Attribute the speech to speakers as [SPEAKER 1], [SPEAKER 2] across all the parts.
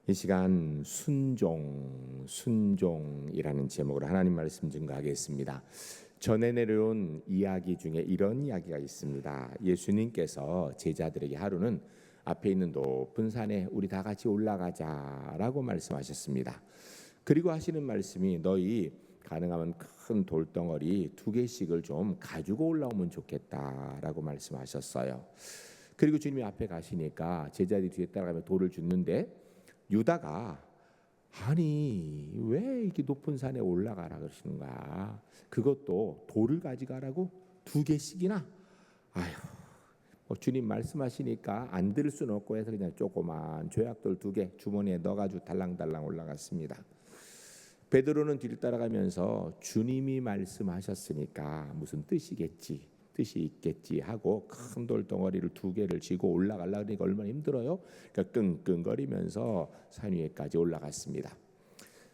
[SPEAKER 1] 이 시간 순종이라는 제목으로 하나님 말씀 증거하겠습니다. 전에 내려온 이야기 중에 이런 이야기가 있습니다. 예수님께서 제자들에게 하루는 앞에 있는 높은 산에 우리 다 같이 올라가자라고 말씀하셨습니다. 그리고 하시는 말씀이 너희 가능하면 큰 돌덩어리 2개씩을 좀 가지고 올라오면 좋겠다라고 말씀하셨어요. 그리고 주님이 앞에 가시니까 제자들이 뒤에 따라가며 돌을 줍는데 유다가 아니 왜 이렇게 높은 산에 올라가라 그러시는가? 그것도 돌을 가져가라고 2개씩이나? 아휴, 주님 말씀하시니까 안 들을 수는 없고 해서 그냥 조그만 조약돌 2개 주머니에 넣어가지고 달랑달랑 올라갔습니다. 베드로는 뒤를 따라가면서 주님이 말씀하셨으니까 무슨 뜻이 있겠지 하고 큰 돌덩어리를 2개를 쥐고 올라가려고 하니까 얼마나 힘들어요. 그러니까 끙끙거리면서 산 위에까지 올라갔습니다.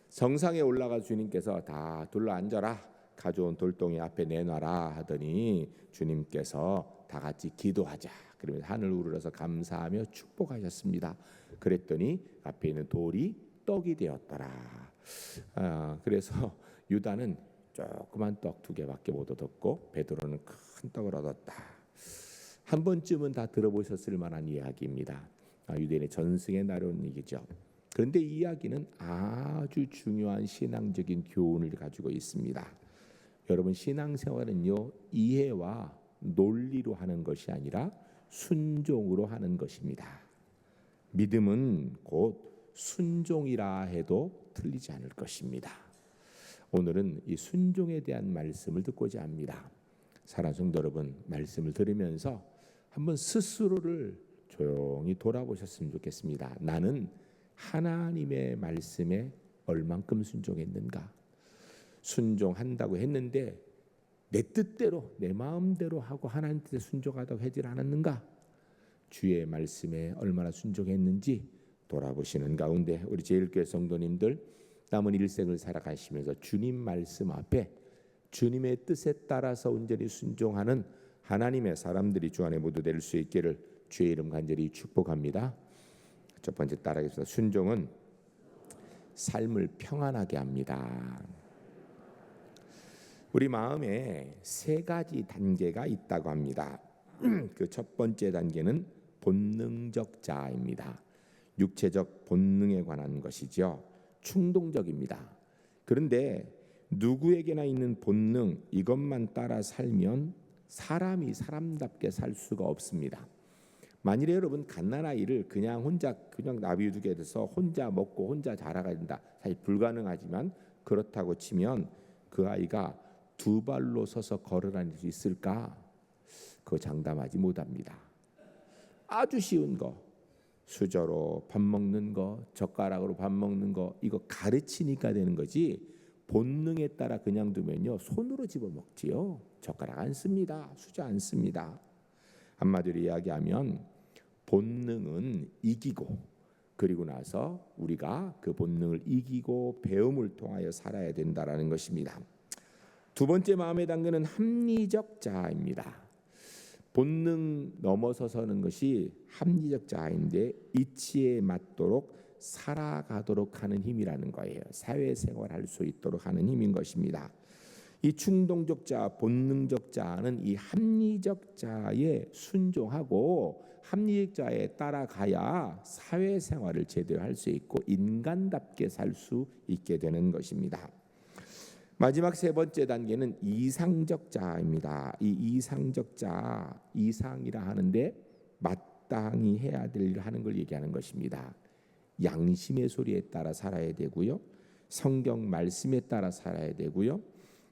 [SPEAKER 1] 정상에 올라가 주님께서 다 둘러앉아라, 가져온 돌덩이 앞에 내놔라 하더니 주님께서 다 같이 기도하자 그러면서 하늘 우러러서 감사하며 축복하셨습니다. 그랬더니 앞에 있는 돌이 떡이 되었더라. 그래서 유다는 조그만 떡 2개밖에 못 얻었고 베드로는 큰 떡을 얻었다. 한 번쯤은 다 들어보셨을 만한 이야기입니다. 유대인의 전승에 나온 얘기죠. 그런데 이 이야기는 아주 중요한 신앙적인 교훈을 가지고 있습니다. 여러분, 신앙생활은요, 이해와 논리로 하는 것이 아니라 순종으로 하는 것입니다. 믿음은 곧 순종이라 해도 틀리지 않을 것입니다. 오늘은 이 순종에 대한 말씀을 듣고자 합니다. 사랑하는 성도 여러분, 말씀을 들으면서 한번 스스로를 조용히 돌아보셨으면 좋겠습니다. 나는 하나님의 말씀에 얼만큼 순종했는가? 순종한다고 했는데 내 뜻대로 내 마음대로 하고 하나님 뜻에 순종하다고 하지 않았는가? 주의 말씀에 얼마나 순종했는지 돌아보시는 가운데 우리 제일교회 성도님들 남은 일생을 살아가시면서 주님 말씀 앞에 주님의 뜻에 따라서 온전히 순종하는 하나님의 사람들이 주 안에 모두 될 수 있기를 주의 이름 간절히 축복합니다. 첫 번째 따라하겠습니다. 순종은 삶을 평안하게 합니다. 우리 마음에 3가지 단계가 있다고 합니다. 그 첫 번째 단계는 본능적 자아입니다. 육체적 본능에 관한 것이죠. 충동적입니다. 그런데 누구에게나 있는 본능 이것만 따라 살면 사람이 사람답게 살 수가 없습니다. 만일에 여러분 갓난아이를 그냥 놔비두게 돼서 혼자 먹고 혼자 자라가야 된다. 사실 불가능하지만 그렇다고 치면 그 아이가 2발로 서서 걸어 다닐 수 있을까? 그거 장담하지 못합니다. 아주 쉬운 거, 수저로 밥 먹는 거, 젓가락으로 밥 먹는 거, 이거 가르치니까 되는 거지 본능에 따라 그냥 두면요 손으로 집어먹지요. 젓가락 안 씁니다. 수저 안 씁니다. 한마디로 이야기하면 본능은 이기고 그리고 나서 우리가 그 본능을 이기고 배움을 통하여 살아야 된다라는 것입니다. 두 번째 마음의 단계는 합리적 자아입니다. 본능 넘어서서는 것이 합리적 자아인데 이치에 맞도록 살아가도록 하는 힘이라는 거예요. 사회생활할 수 있도록 하는 힘인 것입니다. 이 충동적 자아, 본능적 자아는 이 합리적 자아에 순종하고 합리적 자아에 따라가야 사회생활을 제대로 할 수 있고 인간답게 살 수 있게 되는 것입니다. 마지막 3번째 단계는 이상적 자아입니다. 이 이상적 자아, 이상이라 하는데 마땅히 해야 될 일을 하는 걸 얘기하는 것입니다. 양심의 소리에 따라 살아야 되고요. 성경 말씀에 따라 살아야 되고요.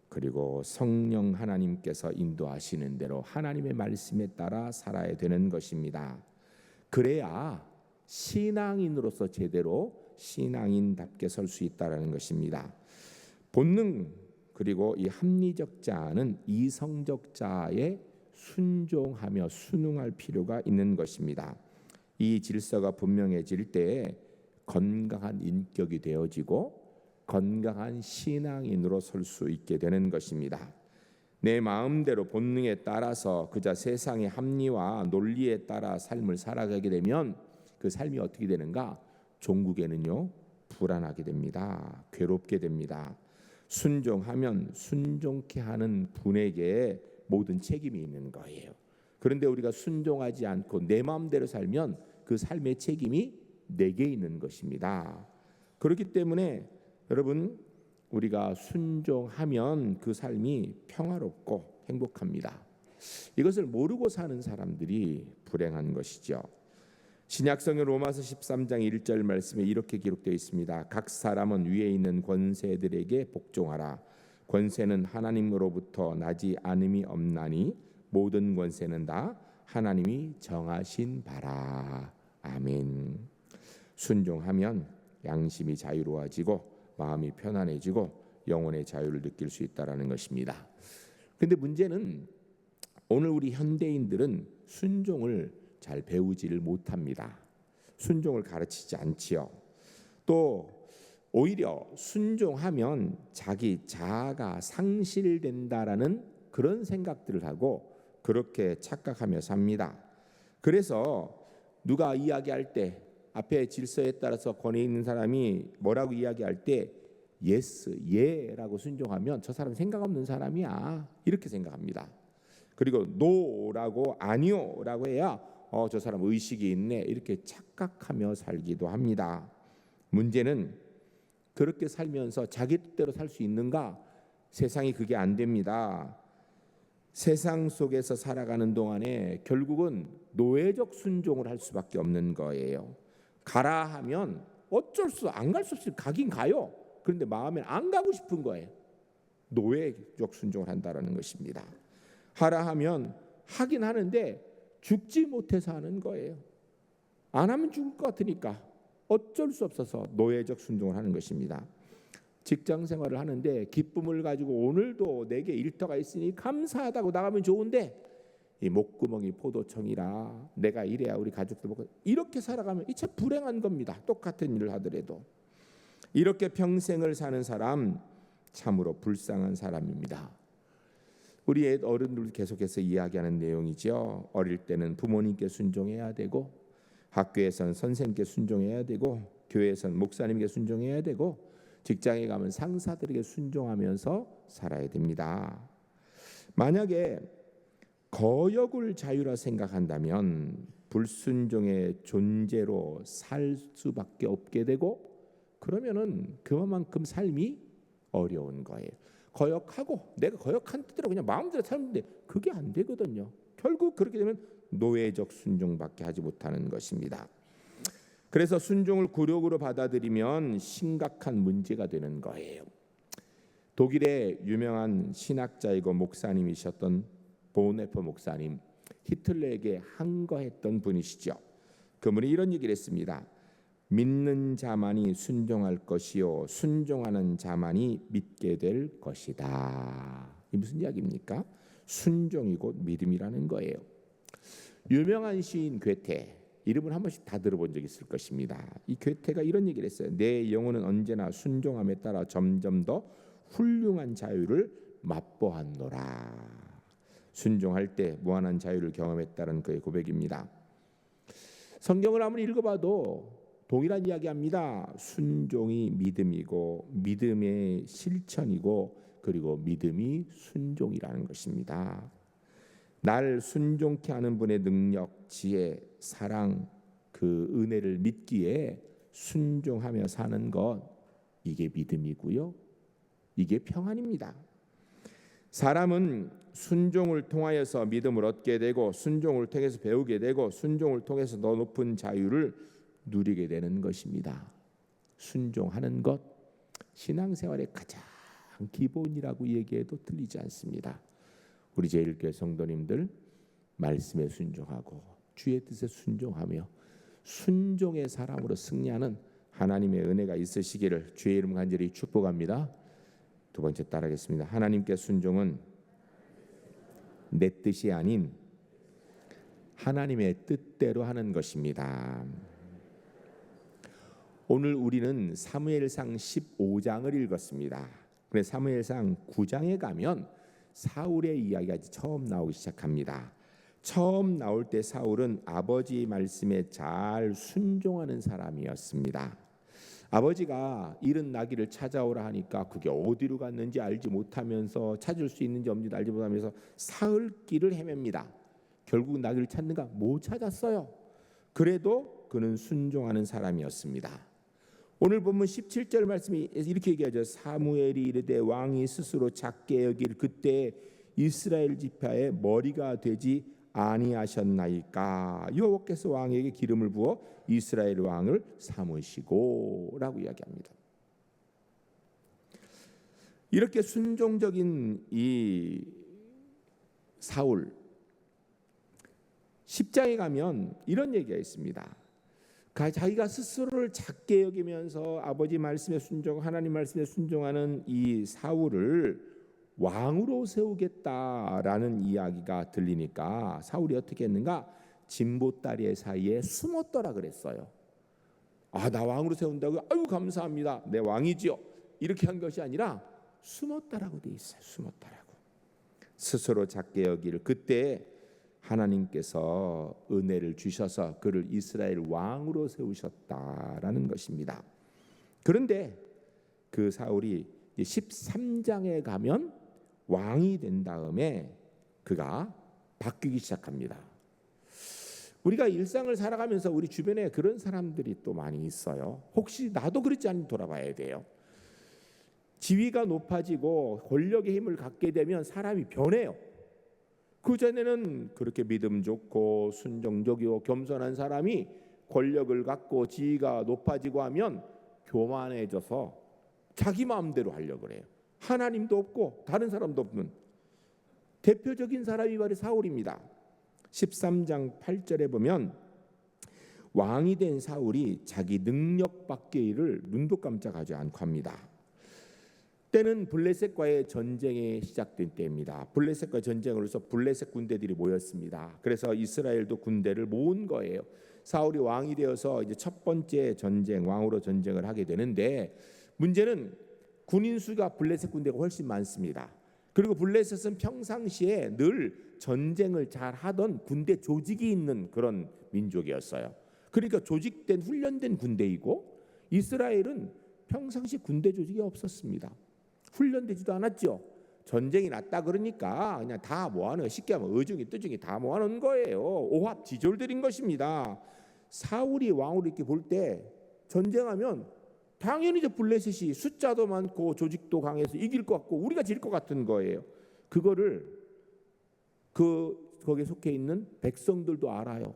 [SPEAKER 1] 그리고 성령 하나님께서 인도하시는 대로 하나님의 말씀에 따라 살아야 되는 것입니다. 그래야 신앙인으로서 제대로 신앙인답게 설 수 있다는 것입니다. 본능 그리고 이 합리적 자아는 이성적 자아에 순종하며 순응할 필요가 있는 것입니다. 이 질서가 분명해질 때 건강한 인격이 되어지고 건강한 신앙인으로 설 수 있게 되는 것입니다. 내 마음대로 본능에 따라서 그저 세상의 합리와 논리에 따라 삶을 살아가게 되면 그 삶이 어떻게 되는가? 종국에는요 불안하게 됩니다. 괴롭게 됩니다. 순종하면 순종케 하는 분에게 모든 책임이 있는 거예요. 그런데 우리가 순종하지 않고 내 마음대로 살면 그 삶의 책임이 내게 있는 것입니다. 그렇기 때문에 여러분, 우리가 순종하면 그 삶이 평화롭고 행복합니다. 이것을 모르고 사는 사람들이 불행한 것이죠. 신약성경 로마서 13장 1절 말씀에 이렇게 기록되어 있습니다. 각 사람은 위에 있는 권세들에게 복종하라. 권세는 하나님으로부터 나지 않음이 없나니 모든 권세는 다 하나님이 정하신 바라. 아멘. 순종하면 양심이 자유로워지고 마음이 편안해지고 영혼의 자유를 느낄 수 있다라는 것입니다. 근데 문제는 오늘 우리 현대인들은 순종을 잘 배우지를 못합니다. 순종을 가르치지 않지요. 또 오히려 순종하면 자기 자아가 상실된다라는 그런 생각들을 하고 그렇게 착각하며 삽니다. 그래서 누가 이야기할 때 앞에 질서에 따라서 권위 있는 사람이 뭐라고 이야기할 때 예스, 예라고 순종하면 저 사람 생각 없는 사람이야 이렇게 생각합니다. 그리고 노라고 아니요라고 해야 저 사람 의식이 있네 이렇게 착각하며 살기도 합니다. 문제는 그렇게 살면서 자기 뜻대로 살 수 있는가? 세상이 그게 안 됩니다. 세상 속에서 살아가는 동안에 결국은 노예적 순종을 할 수밖에 없는 거예요. 가라 하면 어쩔 수 안 갈 수 없이 가긴 가요. 그런데 마음에 안 가고 싶은 거예요. 노예적 순종을 한다라는 것입니다. 하라 하면 하긴 하는데 죽지 못해서 하는 거예요. 안 하면 죽을 것 같으니까 어쩔 수 없어서 노예적 순종을 하는 것입니다. 직장 생활을 하는데 기쁨을 가지고 오늘도 내게 일터가 있으니 감사하다고 나가면 좋은데 이 목구멍이 포도청이라 내가 이래야 우리 가족들 먹고 이렇게 살아가면 이 참 불행한 겁니다. 똑같은 일을 하더라도. 이렇게 평생을 사는 사람 참으로 불쌍한 사람입니다. 우리 어른들 계속해서 이야기하는 내용이죠. 어릴 때는 부모님께 순종해야 되고 학교에서는 선생님께 순종해야 되고 교회에서는 목사님께 순종해야 되고 직장에 가면 상사들에게 순종하면서 살아야 됩니다. 만약에 거역을 자유라 생각한다면 불순종의 존재로 살 수밖에 없게 되고 그러면은 그만큼 삶이 어려운 거예요. 거역하고 내가 거역한 뜻대로 그냥 마음대로 살는데 그게 안 되거든요. 결국 그렇게 되면 노예적 순종밖에 하지 못하는 것입니다. 그래서 순종을 굴욕으로 받아들이면 심각한 문제가 되는 거예요. 독일의 유명한 신학자이고 목사님이셨던 보네퍼 목사님, 히틀러에게 항거했던 분이시죠. 그분이 이런 얘기를 했습니다. 믿는 자만이 순종할 것이요 순종하는 자만이 믿게 될 것이다. 이 무슨 이야기입니까? 순종이 곧 믿음이라는 거예요. 유명한 시인 괴테, 이름을 한 번씩 다 들어본 적 있을 것입니다. 이 괴테가 이런 얘기를 했어요. 내 영혼은 언제나 순종함에 따라 점점 더 훌륭한 자유를 맛보았노라. 순종할 때 무한한 자유를 경험했다는 그의 고백입니다. 성경을 아무리 읽어봐도 동일한 이야기합니다. 순종이 믿음이고 믿음의 실천이고 그리고 믿음이 순종이라는 것입니다. 날 순종케 하는 분의 능력, 지혜, 사랑, 그 은혜를 믿기에 순종하며 사는 것, 이게 믿음이고요. 이게 평안입니다. 사람은 순종을 통하여서 믿음을 얻게 되고 순종을 통해서 배우게 되고 순종을 통해서 더 높은 자유를 누리게 되는 것입니다. 순종하는 것, 신앙생활의 가장 기본이라고 얘기해도 틀리지 않습니다. 우리 제1교회 성도님들 말씀에 순종하고 주의 뜻에 순종하며 순종의 사람으로 승리하는 하나님의 은혜가 있으시기를 주의 이름 간절히 축복합니다. 두 번째 따라하겠습니다. 하나님께 순종은 내 뜻이 아닌 하나님의 뜻대로 하는 것입니다. 오늘 우리는 사무엘상 15장을 읽었습니다. 그런데 사무엘상 9장에 가면 사울의 이야기가 처음 나오기 시작합니다. 처음 나올 때 사울은 아버지 말씀에 잘 순종하는 사람이었습니다. 아버지가 잃은 나귀를 찾아오라 하니까 그게 어디로 갔는지 알지 못하면서, 찾을 수 있는지 없는지 알지 못하면서 사흘 길을 헤맵니다. 결국 나귀를 찾는가 못 찾았어요. 그래도 그는 순종하는 사람이었습니다. 오늘 본문 17절 말씀이 이렇게 얘기하죠. 사무엘이 이르되 왕이 스스로 작게 여길 그때 이스라엘 지파의 머리가 되지 아니하셨나이까. 여호와께서 왕에게 기름을 부어 이스라엘 왕을 삼으시고라고 이야기합니다. 이렇게 순종적인 이 사울, 10장에 가면 이런 얘기가 있습니다. 자기가 스스로를 작게 여기면서 아버지 말씀에 순종, 하나님 말씀에 순종하는 이 사울을 왕으로 세우겠다라는 이야기가 들리니까 사울이 어떻게 했는가? 진보다리 사이에 숨었더라 그랬어요. 나 왕으로 세운다고? 아유 감사합니다. 내 왕이지요. 이렇게 한 것이 아니라 숨었다라고 돼 있어요. 숨었다라고. 스스로 작게 여기를 그때 하나님께서 은혜를 주셔서 그를 이스라엘 왕으로 세우셨다라는 것입니다. 그런데 그 사울이 13장에 가면 왕이 된 다음에 그가 바뀌기 시작합니다. 우리가 일상을 살아가면서 우리 주변에 그런 사람들이 또 많이 있어요. 혹시 나도 그렇지 않은지 돌아봐야 돼요. 지위가 높아지고 권력의 힘을 갖게 되면 사람이 변해요. 그전에는 그렇게 믿음 좋고 순종적이고 겸손한 사람이 권력을 갖고 지위가 높아지고 하면 교만해져서 자기 마음대로 하려고 그래요. 하나님도 없고 다른 사람도 없는 대표적인 사람이 바로 사울입니다. 13장 8절에 보면 왕이 된 사울이 자기 능력 밖의 일을 눈도 깜짝하지 않고 합니다. 때는 블레셋과의 전쟁이 시작된 때입니다. 블레셋과 전쟁으로서 블레셋 군대들이 모였습니다. 그래서 이스라엘도 군대를 모은 거예요. 사울이 왕이 되어서 이제 첫 번째 전쟁, 왕으로 전쟁을 하게 되는데 문제는 군인 수가 블레셋 군대가 훨씬 많습니다. 그리고 블레셋은 평상시에 늘 전쟁을 잘 하던 군대 조직이 있는 그런 민족이었어요. 그러니까 조직된 훈련된 군대이고 이스라엘은 평상시 군대 조직이 없었습니다. 훈련되지도 않았죠. 전쟁이 났다 그러니까 그냥 다 모아놓은, 쉽게 하면 의중이 뜨중이 다 모아놓은 거예요. 오합지졸들인 것입니다. 사울이 왕으로 이렇게 볼 때 전쟁하면 당연히 저 블레셋이 숫자도 많고 조직도 강해서 이길 것 같고 우리가 질 것 같은 거예요. 그거를 거기에 속해 있는 백성들도 알아요.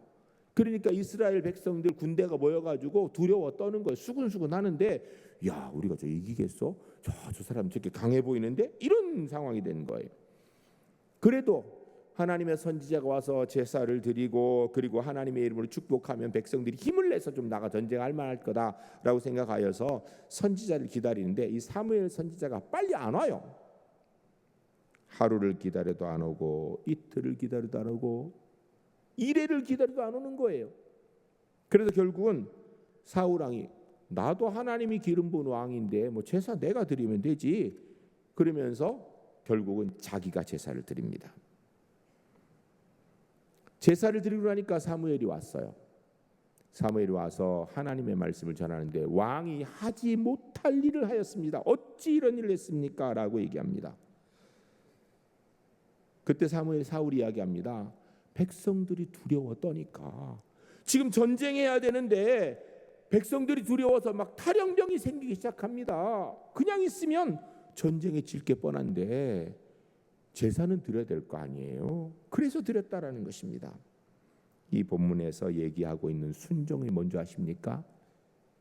[SPEAKER 1] 그러니까 이스라엘 백성들 군대가 모여가지고 두려워 떠는 거예요. 수근수근 하는데 야 우리가 저 이기겠어? 저 사람 저렇게 강해 보이는데? 이런 상황이 된 거예요. 그래도 하나님의 선지자가 와서 제사를 드리고 그리고 하나님의 이름으로 축복하면 백성들이 힘을 내서 좀 나가 전쟁할 만할 거다라고 생각하여서 선지자를 기다리는데 이 사무엘 선지자가 빨리 안 와요. 하루를 기다려도 안 오고 이틀을 기다려도 안 오고 이래를 기다려도 안 오는 거예요. 그래서 결국은 사울 왕이 나도 하나님이 기름 부은 왕인데 뭐 제사 내가 드리면 되지 그러면서 결국은 자기가 제사를 드립니다. 제사를 드리고 나니까 사무엘이 왔어요. 사무엘이 와서 하나님의 말씀을 전하는데 왕이 하지 못할 일을 하였습니다. 어찌 이런 일을 했습니까? 라고 얘기합니다. 그때 사울이 이야기합니다. 백성들이 두려워 떠니까 지금 전쟁해야 되는데 백성들이 두려워서 막 탈영병이 생기기 시작합니다. 그냥 있으면 전쟁에 질 게 뻔한데 제사는 드려야 될 거 아니에요. 그래서 드렸다라는 것입니다. 이 본문에서 얘기하고 있는 순종이 뭔지 아십니까?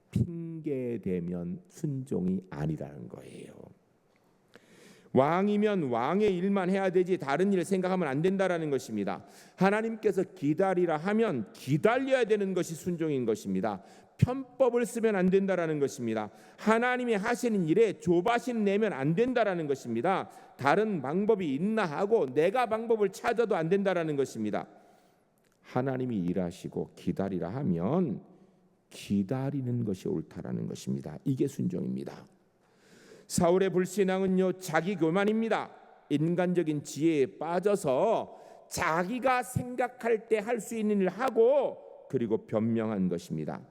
[SPEAKER 1] 핑계대면 순종이 아니라는 거예요. 왕이면 왕의 일만 해야 되지 다른 일을 생각하면 안 된다라는 것입니다. 하나님께서 기다리라 하면 기다려야 되는 것이 순종인 것입니다. 편법을 쓰면 안 된다라는 것입니다. 하나님이 하시는 일에 조바심 내면 안 된다라는 것입니다. 다른 방법이 있나 하고 내가 방법을 찾아도 안 된다라는 것입니다. 하나님이 일하시고 기다리라 하면 기다리는 것이 옳다라는 것입니다. 이게 순종입니다. 사울의 불신앙은요 자기 교만입니다. 인간적인 지혜에 빠져서 자기가 생각할 때 할 수 있는 일을 하고 그리고 변명한 것입니다.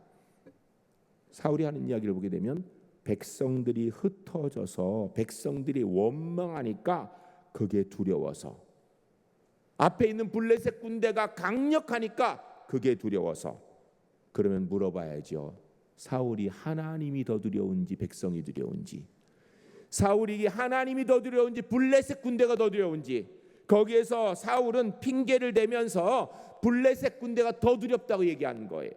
[SPEAKER 1] 사울이 하는 이야기를 보게 되면 백성들이 흩어져서 백성들이 원망하니까 그게 두려워서, 앞에 있는 블레셋 군대가 강력하니까 그게 두려워서. 그러면 물어봐야죠. 사울이 하나님이 더 두려운지 백성이 두려운지, 사울이 하나님이 더 두려운지 블레셋 군대가 더 두려운지. 거기에서 사울은 핑계를 대면서 블레셋 군대가 더 두렵다고 얘기하는 거예요.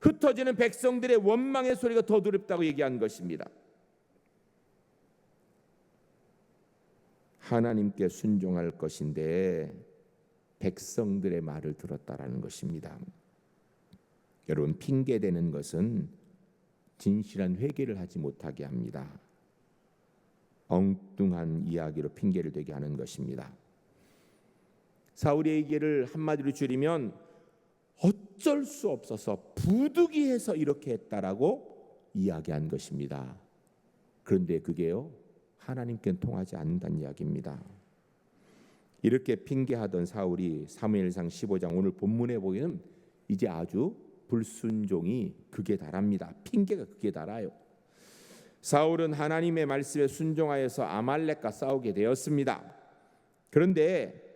[SPEAKER 1] 흩어지는 백성들의 원망의 소리가 더 두렵다고 얘기한 것입니다. 하나님께 순종할 것인데 백성들의 말을 들었다라는 것입니다. 여러분, 핑계대는 것은 진실한 회개를 하지 못하게 합니다. 엉뚱한 이야기로 핑계를 대게 하는 것입니다. 사울의 얘기를 한마디로 줄이면 어쩔 수 없어서 부득이해서 이렇게 했다라고 이야기한 것입니다. 그런데 그게요, 하나님께는 통하지 않는다는 이야기입니다. 이렇게 핑계하던 사울이 사무엘상 15장 오늘 본문에 보이는 이제 아주 불순종이 극에 달합니다. 핑계가 극에 달아요. 사울은 하나님의 말씀에 순종하여서 아말렉과 싸우게 되었습니다. 그런데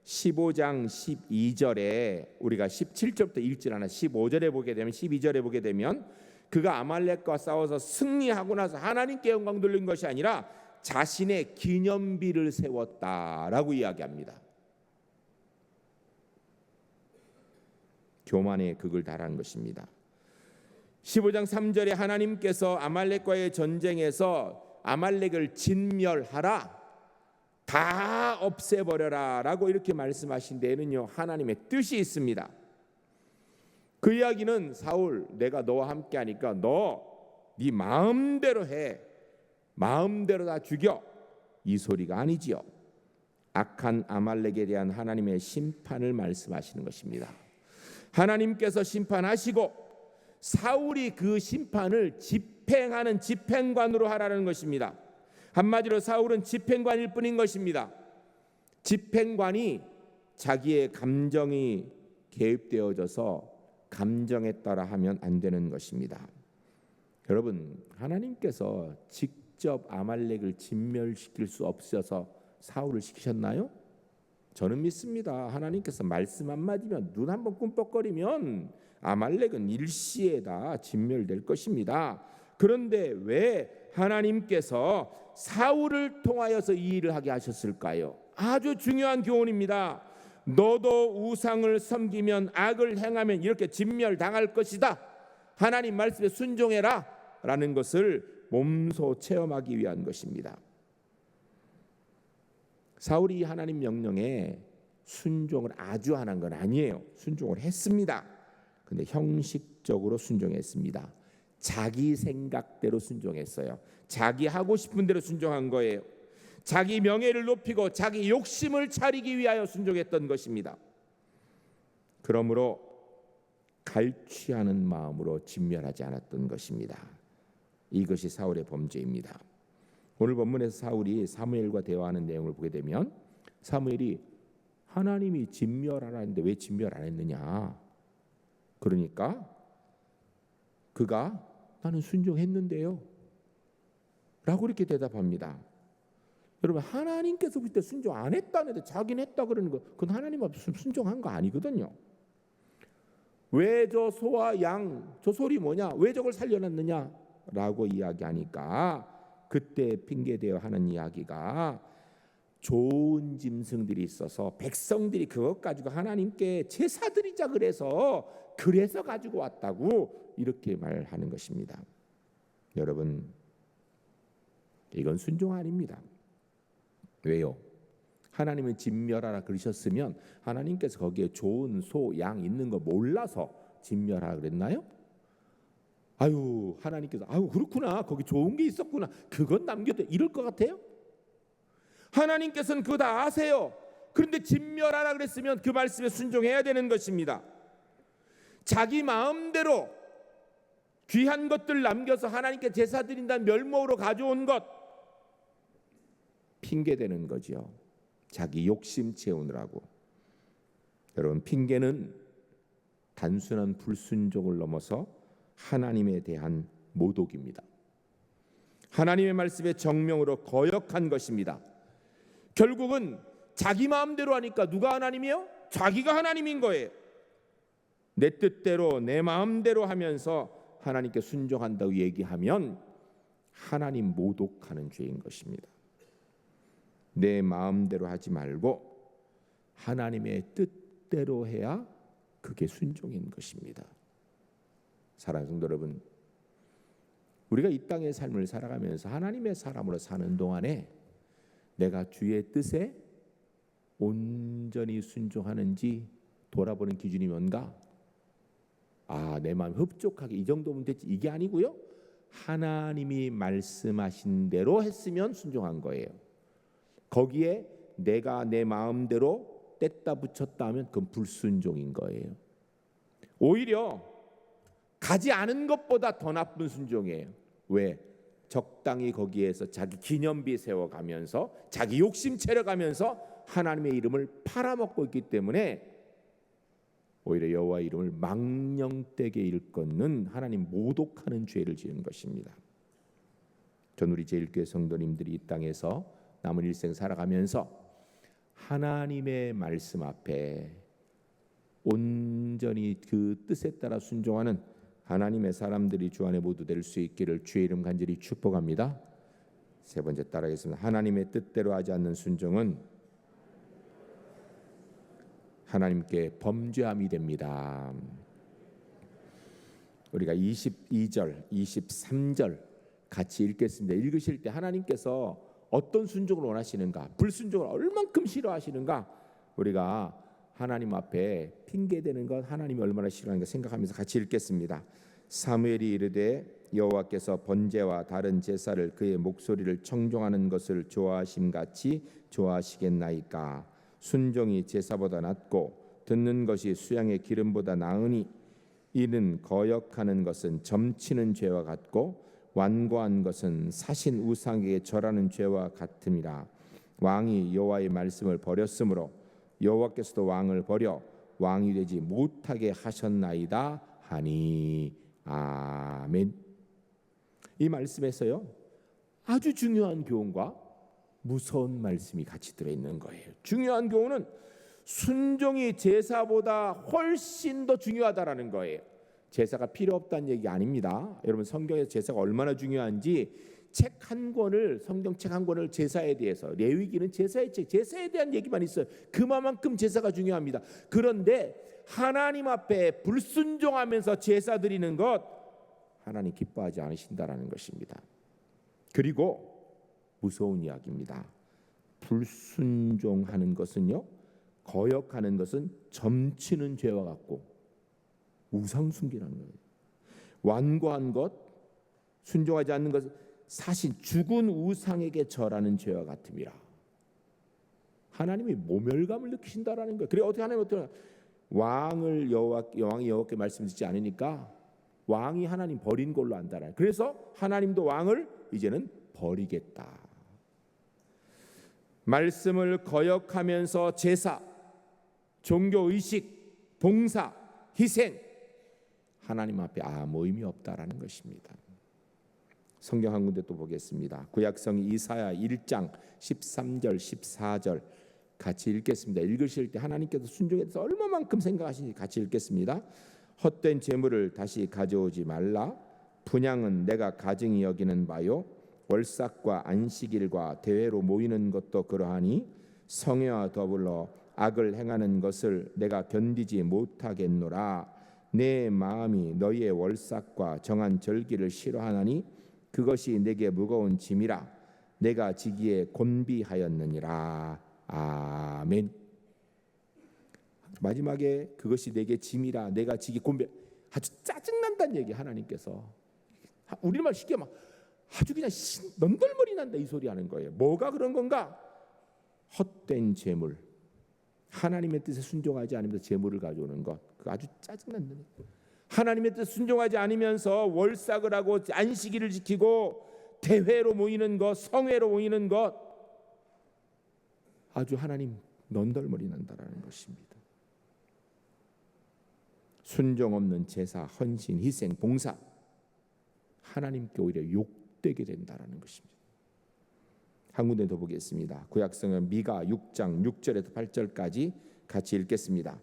[SPEAKER 1] 15장 12절에 우리가 17절부터 읽질 않아 15절에 보게 되면 12절에 보게 되면 그가 아말렉과 싸워서 승리하고 나서 하나님께 영광 돌린 것이 아니라 자신의 기념비를 세웠다라고 이야기합니다. 교만의 극을 달한 것입니다. 15장 3절에 하나님께서 아말렉과의 전쟁에서 아말렉을 진멸하라, 다 없애버려라 라고 이렇게 말씀하신 데에는요, 하나님의 뜻이 있습니다. 그 이야기는 사울, 내가 너와 함께 하니까 네 마음대로 해, 마음대로 다 죽여, 이 소리가 아니지요. 악한 아말렉에 대한 하나님의 심판을 말씀하시는 것입니다. 하나님께서 심판하시고 사울이 그 심판을 집행하는 집행관으로 하라는 것입니다. 한마디로 사울은 집행관일 뿐인 것입니다. 집행관이 자기의 감정이 개입되어져서 감정에 따라 하면 안 되는 것입니다. 여러분, 하나님께서 직접 아말렉을 진멸시킬 수 없어서 사울을 시키셨나요? 저는 믿습니다. 하나님께서 말씀 한마디면, 눈 한번 꿈뻑거리면 아말렉은 일시에 다 진멸될 것입니다. 그런데 왜 하나님께서 사울을 통하여서 이 일을 하게 하셨을까요? 아주 중요한 교훈입니다. 너도 우상을 섬기면, 악을 행하면 이렇게 진멸당할 것이다. 하나님 말씀에 순종해라 라는 것을 몸소 체험하기 위한 것입니다. 사울이 하나님 명령에 순종을 아주 안 한 건 아니에요. 순종을 했습니다. 근데 형식적으로 순종했습니다. 자기 생각대로 순종했어요. 자기 하고 싶은 대로 순종한 거예요. 자기 명예를 높이고 자기 욕심을 차리기 위하여 순종했던 것입니다. 그러므로 갈취하는 마음으로 진멸하지 않았던 것입니다. 이것이 사울의 범죄입니다. 오늘 본문에서 사울이 사무엘과 대화하는 내용을 보게 되면 사무엘이 하나님이 진멸하라는데 왜 진멸 안 했느냐, 그러니까 그가 나는 순종했는데요 라고 이렇게 대답합니다. 여러분, 하나님께서 볼 때 순종 안 했다는데 자기는 했다 그러는 거, 그건 하나님 앞에 순종한 거 아니거든요. 왜 저 소와 양, 저 소리 뭐냐, 왜 저걸 살려놨느냐 라고 이야기하니까 그때 핑계대어 하는 이야기가 좋은 짐승들이 있어서 백성들이 그것 가지고 하나님께 제사 드리자 그래서 가지고 왔다고 이렇게 말하는 것입니다. 여러분, 이건 순종 아닙니다. 왜요? 하나님은 진멸하라 그러셨으면 하나님께서 거기에 좋은 소, 양 있는 거 몰라서 진멸하라 그랬나요? 아유, 하나님께서 아유 그렇구나, 거기 좋은 게 있었구나, 그건 남겨둬, 이럴 것 같아요? 하나님께서는 그거 다 아세요. 그런데 진멸하라 그랬으면 그 말씀에 순종해야 되는 것입니다. 자기 마음대로 귀한 것들 남겨서 하나님께 제사 드린다는 멸목으로 가져온 것, 핑계대는 거죠. 자기 욕심 채우느라고. 여러분, 핑계는 단순한 불순종을 넘어서 하나님에 대한 모독입니다. 하나님의 말씀에 정명으로 거역한 것입니다. 결국은 자기 마음대로 하니까 누가 하나님이요? 자기가 하나님인 거예요. 내 뜻대로 내 마음대로 하면서 하나님께 순종한다고 얘기하면 하나님 모독하는 죄인 것입니다. 내 마음대로 하지 말고 하나님의 뜻대로 해야 그게 순종인 것입니다. 사랑하는 성도 여러분, 우리가 이 땅의 삶을 살아가면서 하나님의 사람으로 사는 동안에 내가 주의 뜻에 온전히 순종하는지 돌아보는 기준이 뭔가? 내 마음 흡족하게 이 정도면 됐지, 이게 아니고요, 하나님이 말씀하신 대로 했으면 순종한 거예요. 거기에 내가 내 마음대로 뗐다 붙였다 하면 그건 불순종인 거예요. 오히려 가지 않은 것보다 더 나쁜 순종이에요. 왜? 적당히 거기에서 자기 기념비 세워가면서 자기 욕심 채려가면서 하나님의 이름을 팔아먹고 있기 때문에 오히려 여호와 이름을 망령되게 일컫는 하나님 모독하는 죄를 지은 것입니다. 전 우리 제일교회 성도님들이 이 땅에서 남은 일생 살아가면서 하나님의 말씀 앞에 온전히 그 뜻에 따라 순종하는 하나님의 사람들이 주 안에 모두 될 수 있기를 주의 이름 간절히 축복합니다. 세 번째 따라하겠습니다. 하나님의 뜻대로 하지 않는 순종은 하나님께 범죄함이 됩니다. 우리가 22절, 23절 같이 읽겠습니다. 읽으실 때 하나님께서 어떤 순종을 원하시는가, 불순종을 얼만큼 싫어하시는가, 우리가 하나님 앞에 핑계대는 것 하나님이 얼마나 싫어하는가 생각하면서 같이 읽겠습니다. 사무엘이 이르되 여호와께서 번제와 다른 제사를 그의 목소리를 청종하는 것을 좋아하심같이 좋아하시겠나이까. 순종이 제사보다 낫고 듣는 것이 수양의 기름보다 나으니 이는 거역하는 것은 점치는 죄와 같고 완고한 것은 사신 우상에게 절하는 죄와 같음이라. 왕이 여호와의 말씀을 버렸으므로 여호와께서도 왕을 버려 왕이 되지 못하게 하셨나이다 하니. 아멘. 이 말씀에서요, 아주 중요한 교훈과 무서운 말씀이 같이 들어있는 거예요. 중요한 교훈은 순종이 제사보다 훨씬 더 중요하다라는 거예요. 제사가 필요 없다는 얘기 아닙니다. 여러분, 성경에서 제사가 얼마나 중요한지 책 한 권을, 성경 책 한 권을 제사에 대해서, 레위기는 제사의 책, 제사에 대한 얘기만 있어요. 그만큼 제사가 중요합니다. 그런데 하나님 앞에 불순종하면서 제사 드리는 것 하나님 기뻐하지 않으신다라는 것입니다. 그리고 무서운 이야기입니다. 불순종하는 것은요, 거역하는 것은 점치는 죄와 같고 우상 숭배라는 거예요. 완고한 것, 순종하지 않는 것은 사실 죽은 우상에게 절하는 죄와 같음이라. 하나님이 모멸감을 느끼신다라는 거예요. 그래, 어떻게 하나님 어떻게 왕이 여호와께 말씀 듣지 않으니까 왕이 하나님 버린 걸로 안다라. 그래서 하나님도 왕을 이제는 버리겠다. 말씀을 거역하면서 제사, 종교 의식, 봉사, 희생, 하나님 앞에 아무 의미 없다라는 것입니다. 성경 한 군데 또 보겠습니다. 구약성 이사야 1장 13절 14절 같이 읽겠습니다. 읽으실 때 하나님께서 순종에 대해서 얼마만큼 생각하시는지 같이 읽겠습니다. 헛된 재물을 다시 가져오지 말라. 분향은 내가 가증히 여기는 바요, 월삭과 안식일과 대회로 모이는 것도 그러하니 성회와 더불어 악을 행하는 것을 내가 견디지 못하겠노라. 내 마음이 너희의 월삭과 정한 절기를 싫어하나니 그것이 내게 무거운 짐이라. 내가 지기에 곤비하였느니라. 아멘. 마지막에 그것이 내게 짐이라, 내가 지기 곤비, 아주 짜증난다는 얘기. 하나님께서 우리말 쉽게 막 아주 그냥 넌덜머리 난다 이 소리 하는 거예요. 뭐가 그런 건가? 헛된 재물, 하나님의 뜻에 순종하지 않으면서 재물을 가져오는 것, 그 아주 짜증난다. 하나님의 뜻 순종하지 않으면서 월삭을 하고 안식일을 지키고 대회로 모이는 것, 성회로 모이는 것, 아주 하나님 넌덜머리 난다라는 것입니다. 순종 없는 제사, 헌신, 희생, 봉사 하나님께 오히려 욕되게 된다라는 것입니다. 한 군데 더 보겠습니다. 구약성경 미가 6장 6절에서 8절까지 같이 읽겠습니다.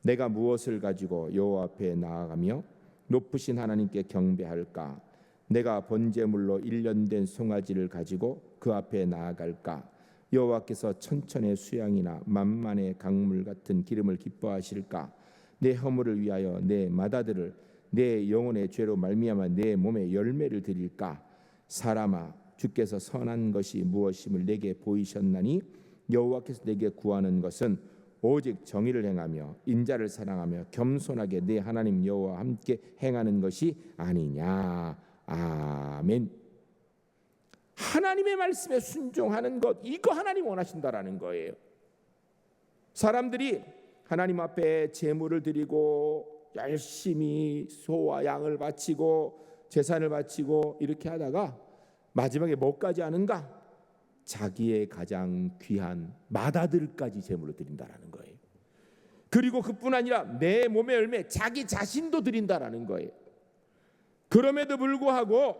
[SPEAKER 1] 내가 무엇을 가지고 여호와 앞에 나아가며 높으신 하나님께 경배할까? 내가 번제물로 1년 된 송아지를 가지고 그 앞에 나아갈까? 여호와께서 천천의 수양이나 만만의 강물 같은 기름을 기뻐하실까? 내 허물을 위하여 내 맏아들을 내 영혼의 죄로 말미암아 내 몸에 열매를 드릴까? 사람아, 주께서 선한 것이 무엇임을 내게 보이셨나니 여호와께서 내게 구하는 것은 오직 정의를 행하며 인자를 사랑하며 겸손하게 내 하나님 여호와와 함께 행하는 것이 아니냐. 아멘. 하나님의 말씀에 순종하는 것, 이거 하나님 원하신다라는 거예요. 사람들이 하나님 앞에 제물을 드리고 열심히 소와 양을 바치고 제사를 바치고 이렇게 하다가 마지막에 뭐까지 하는가? 자기의 가장 귀한 맏아들까지 제물로 드린다라는 거예요. 그리고 그뿐 아니라 내 몸의 열매 자기 자신도 드린다라는 거예요. 그럼에도 불구하고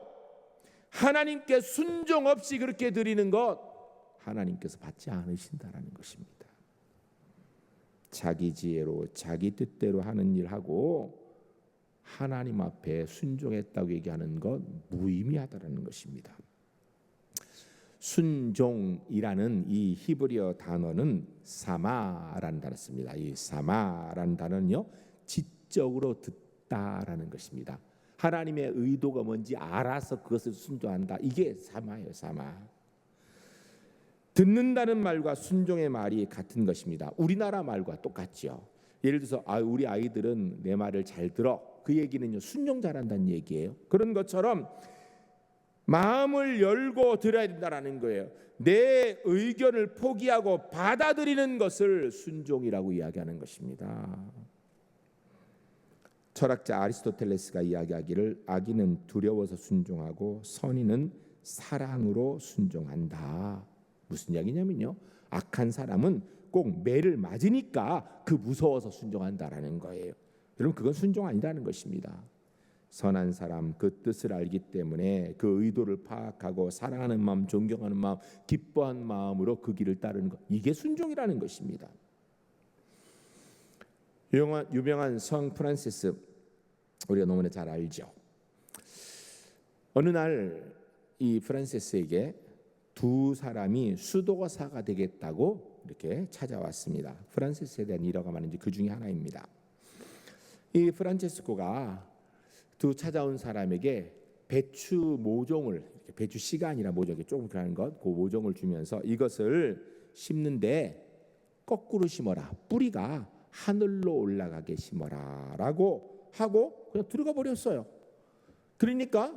[SPEAKER 1] 하나님께 순종 없이 그렇게 드리는 것 하나님께서 받지 않으신다라는 것입니다. 자기 지혜로 자기 뜻대로 하는 일하고 하나님 앞에 순종했다고 얘기하는 것 무의미하다라는 것입니다. 순종이라는 이 히브리어 단어는 사마라는 단어입니다. 이 사마라는 단어는요, 지적으로 듣다라는 것입니다. 하나님의 의도가 뭔지 알아서 그것을 순종한다. 이게 사마예요, 사마. 듣는다는 말과 순종의 말이 같은 것입니다. 우리나라 말과 똑같죠. 예를 들어서 우리 아이들은 내 말을 잘 들어. 그 얘기는요, 순종 잘한다는 얘기예요. 그런 것처럼 마음을 열고 들어야 된다는 거예요. 내 의견을 포기하고 받아들이는 것을 순종이라고 이야기하는 것입니다. 철학자 아리스토텔레스가 이야기하기를 악인은 두려워서 순종하고 선인은 사랑으로 순종한다. 무슨 이야기냐면요, 악한 사람은 꼭 매를 맞으니까 그 무서워서 순종한다라는 거예요. 여러분, 그건 순종 아니라는 것입니다. 선한 사람, 그 뜻을 알기 때문에 그 의도를 파악하고 사랑하는 마음, 존경하는 마음, 기뻐한 마음으로 그 길을 따르는 것, 이게 순종이라는 것입니다. 유명한 성 프란시스, 우리가 너무나 잘 알죠. 어느 날 이 프란시스에게 두 사람이 수도사가 되겠다고 이렇게 찾아왔습니다. 프란시스에 대한 일화가 많은지 그 중에 하나입니다. 이 프란체스코가 두 찾아온 사람에게 배추 모종을, 배추 씨가 아니라 모종이 조금 그런 것, 그 모종을 주면서 이것을 심는데 거꾸로 심어라, 뿌리가 하늘로 올라가게 심어라라고 하고 그냥 들어가 버렸어요. 그러니까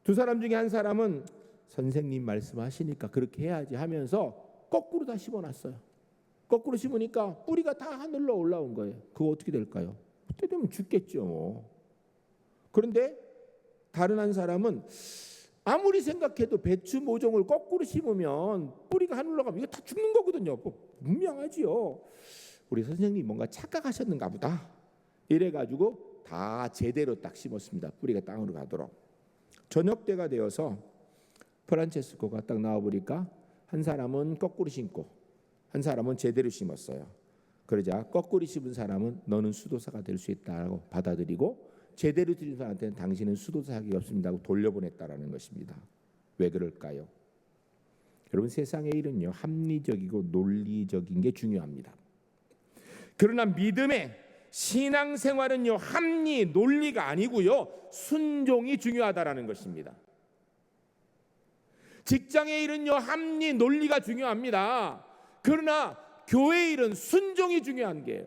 [SPEAKER 1] 두 사람 중에 한 사람은 선생님 말씀하시니까 그렇게 해야지 하면서 거꾸로 다 심어놨어요. 거꾸로 심으니까 뿌리가 다 하늘로 올라온 거예요. 그거 어떻게 될까요? 그때 되면 죽겠죠 뭐. 그런데 다른 한 사람은 아무리 생각해도 배추 모종을 거꾸로 심으면 뿌리가 하늘로 가면 이거 다 죽는 거거든요. 분명하지요. 우리 선생님이 뭔가 착각하셨는가 보다. 이래가지고 다 제대로 딱 심었습니다. 뿌리가 땅으로 가도록. 저녁 때가 되어서 프란체스코가 딱 나와보니까 한 사람은 거꾸로 심고 한 사람은 제대로 심었어요. 그러자 거꾸로 심은 사람은 너는 수도사가 될 수 있다고 받아들이고, 제대로 드린 사람한테는 당신은 수도사 자격이 없습니다 하고 돌려보냈다라는 것입니다. 왜 그럴까요? 여러분, 세상의 일은요, 합리적이고 논리적인 게 중요합니다. 그러나 믿음의 신앙생활은요, 합리, 논리가 아니고요, 순종이 중요하다라는 것입니다. 직장의 일은요, 합리, 논리가 중요합니다. 그러나 교회 일은 순종이 중요한 게요.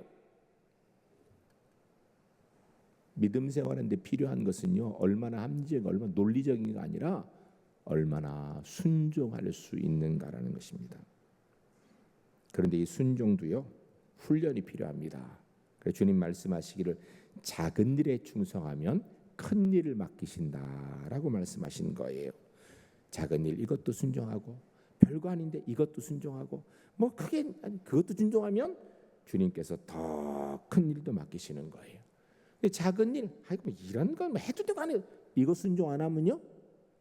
[SPEAKER 1] 믿음 생활하는데 필요한 것은요, 얼마나 합리적, 얼마나 논리적인 게 아니라 얼마나 순종할 수 있는가라는 것입니다. 그런데 이 순종도요, 훈련이 필요합니다. 그래서 주님 말씀하시기를 작은 일에 충성하면 큰 일을 맡기신다라고 말씀하신 거예요. 작은 일 이것도 순종하고, 별거 아닌데 이것도 순종하고, 뭐 크게 그것도 순종하면 주님께서 더 큰 일도 맡기시는 거예요. 작은 일, 아이고 이런 건 해도 되고 안 해도 이거 순종 안 하면요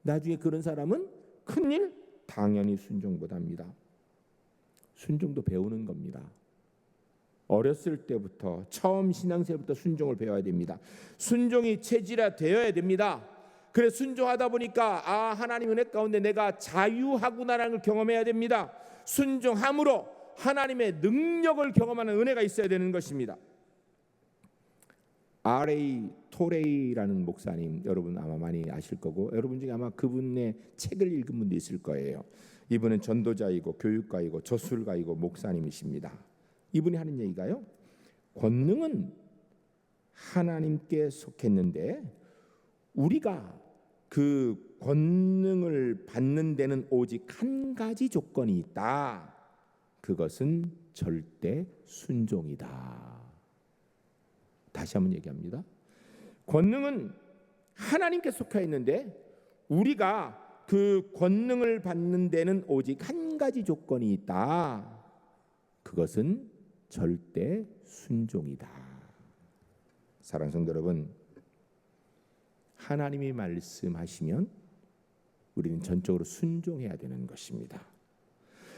[SPEAKER 1] 나중에 그런 사람은 큰 일 당연히 순종 못합니다. 순종도 배우는 겁니다. 어렸을 때부터 처음 신앙생활부터 순종을 배워야 됩니다. 순종이 체질화 되어야 됩니다. 그래 순종하다 보니까 하나님 은혜 가운데 내가 자유하구나라는 걸 경험해야 됩니다. 순종함으로 하나님의 능력을 경험하는 은혜가 있어야 되는 것입니다. R.A. 토레이라는 목사님 여러분 아마 많이 아실 거고 여러분 중에 아마 그분의 책을 읽은 분도 있을 거예요. 이분은 전도자이고 교육가이고 저술가이고 목사님이십니다. 이분이 하는 얘기가요, 권능은 하나님께 속했는데 우리가 그 권능을 받는 데는 오직 한 가지 조건이 있다. 그것은 절대 순종이다. 다시 한번 얘기합니다. 권능은 하나님께 속해 있는데 우리가 그 권능을 받는 데는 오직 한 가지 조건이 있다. 그것은 절대 순종이다. 사랑하는 성도 여러분, 하나님이 말씀하시면 우리는 전적으로 순종해야 되는 것입니다.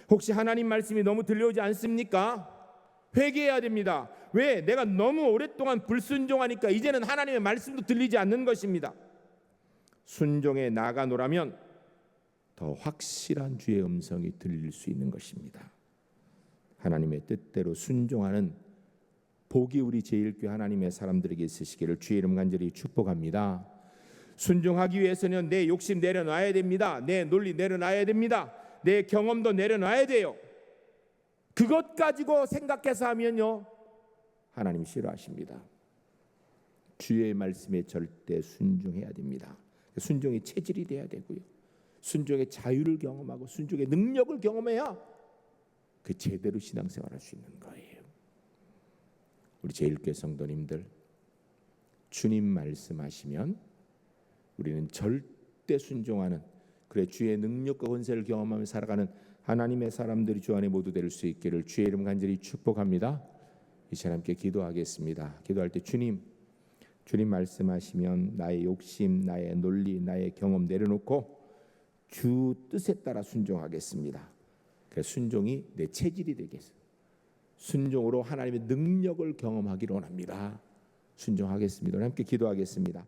[SPEAKER 1] 혹시 하나님 말씀이 너무 들려오지 않습니까? 회개해야 됩니다. 왜? 내가 너무 오랫동안 불순종하니까 이제는 하나님의 말씀도 들리지 않는 것입니다. 순종에 나아가노라면 더 확실한 주의 음성이 들릴 수 있는 것입니다. 하나님의 뜻대로 순종하는 복이 우리 제1교회 하나님의 사람들에게 있으시기를 주의 이름 간절히 축복합니다. 순종하기 위해서는 내 욕심 내려놔야 됩니다. 내 논리 내려놔야 됩니다. 내 경험도 내려놔야 돼요. 그것 가지고 생각해서 하면요 하나님 싫어하십니다. 주의 말씀에 절대 순종해야 됩니다. 순종의 체질이 돼야 되고요, 순종의 자유를 경험하고 순종의 능력을 경험해야 그 제대로 신앙생활할 수 있는 거예요. 우리 제1교회 성도님들, 주님 말씀하시면 우리는 절대 순종하는, 그래 주의 능력과 권세를 경험하며 살아가는 하나님의 사람들이 주 안에 모두 될 수 있기를 주의 이름 간절히 축복합니다. 이 시간 함께 기도하겠습니다. 기도할 때 주님 말씀하시면 나의 욕심, 나의 논리, 나의 경험 내려놓고 주 뜻에 따라 순종하겠습니다. 그 순종이 내 체질이 되겠습니다. 순종으로 하나님의 능력을 경험하기를 원합니다. 순종하겠습니다. 함께 기도하겠습니다.